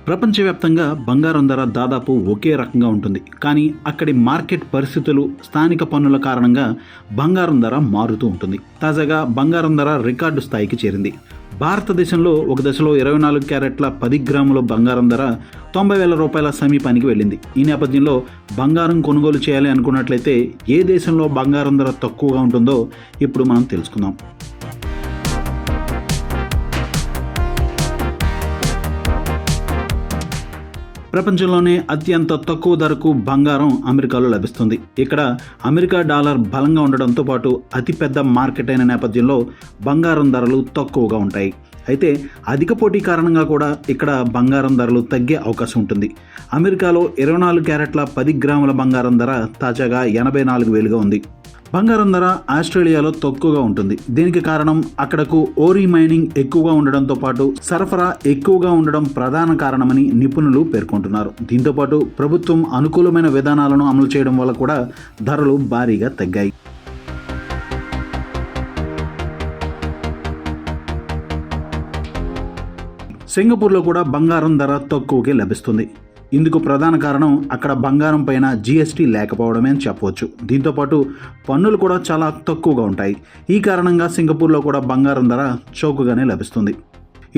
ప్రపంచవ్యాప్తంగా బంగారం ధర దాదాపు ఒకే రకంగా ఉంటుంది. కానీ అక్కడి మార్కెట్ పరిస్థితులు, స్థానిక పన్నుల కారణంగా బంగారం ధర మారుతూ ఉంటుంది. తాజాగా బంగారం ధర రికార్డు స్థాయికి చేరింది. భారతదేశంలో ఒక దశలో 24 క్యారెట్ల 10 గ్రాముల బంగారం ధర 90,000 రూపాయల సమీపానికి వెళ్ళింది. ఈ నేపథ్యంలో బంగారం కొనుగోలు చేయాలి అనుకున్నట్లయితే ఏ దేశంలో బంగారం ధర తక్కువగా ఉంటుందో ఇప్పుడు మనం తెలుసుకుందాం. ప్రపంచంలోనే అత్యంత తక్కువ ధరకు బంగారం అమెరికాలో లభిస్తుంది. ఇక్కడ అమెరికా డాలర్ బలంగా ఉండడంతో పాటు అతిపెద్ద మార్కెట్ అయిన నేపథ్యంలో బంగారం ధరలు తక్కువగా ఉంటాయి. అయితే అధిక పోటీ కారణంగా కూడా ఇక్కడ బంగారం ధరలు తగ్గే అవకాశం ఉంటుంది. అమెరికాలో 24 క్యారెట్ల 10 గ్రాముల బంగారం ధర తాజాగా 84,000గా ఉంది. బంగారం ధర ఆస్ట్రేలియాలో తక్కువగా ఉంటుంది. దీనికి కారణం అక్కడకు ఓరీ మైనింగ్ ఎక్కువగా ఉండడంతో పాటు సరఫరా ఎక్కువగా ఉండడం ప్రధాన కారణమని నిపుణులు పేర్కొంటున్నారు. దీంతోపాటు ప్రభుత్వం అనుకూలమైన విధానాలను అమలు చేయడం వల్ల కూడా ధరలు భారీగా తగ్గాయి. సింగపూర్లో కూడా బంగారం ధర తక్కువకే లభిస్తుంది. ఇందుకు ప్రధాన కారణం అక్కడ బంగారం పైన జీఎస్టీ లేకపోవడమే అని చెప్పవచ్చు. దీంతోపాటు పన్నులు కూడా చాలా తక్కువగా ఉంటాయి. ఈ కారణంగా సింగపూర్లో కూడా బంగారం ధర చౌకగానే లభిస్తుంది.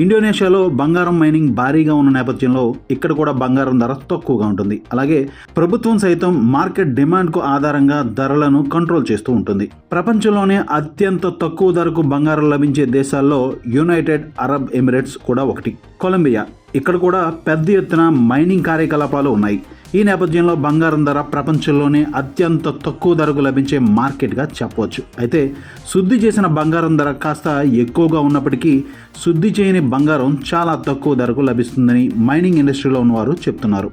ఇండోనేషియాలో బంగారం మైనింగ్ భారీగా ఉన్న నేపథ్యంలో ఇక్కడ కూడా బంగారం ధర తక్కువగా ఉంటుంది. అలాగే ప్రభుత్వం సైతం మార్కెట్ డిమాండ్కు ఆధారంగా ధరలను కంట్రోల్ చేస్తూ ఉంటుంది. ప్రపంచంలోనే అత్యంత తక్కువ ధరకు బంగారం లభించే దేశాల్లో యునైటెడ్ అరబ్ ఎమిరేట్స్ కూడా ఒకటి. కొలంబియా, ఇక్కడ కూడా పెద్ద ఎత్తున మైనింగ్ కార్యకలాపాలు ఉన్నాయి. ఈ నేపథ్యంలో బంగారం ధర ప్రపంచంలోనే అత్యంత తక్కువ ధరకు లభించే మార్కెట్గా చెప్పవచ్చు. అయితే శుద్ధి చేసిన బంగారం ధర కాస్త ఎక్కువగా ఉన్నప్పటికీ శుద్ధి చేయని బంగారం చాలా తక్కువ ధరకు లభిస్తుందని మైనింగ్ ఇండస్ట్రీలో ఉన్నవారు చెప్తున్నారు.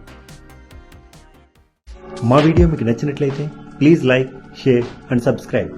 మా వీడియో మీకు నచ్చినట్లయితే please like, share and subscribe.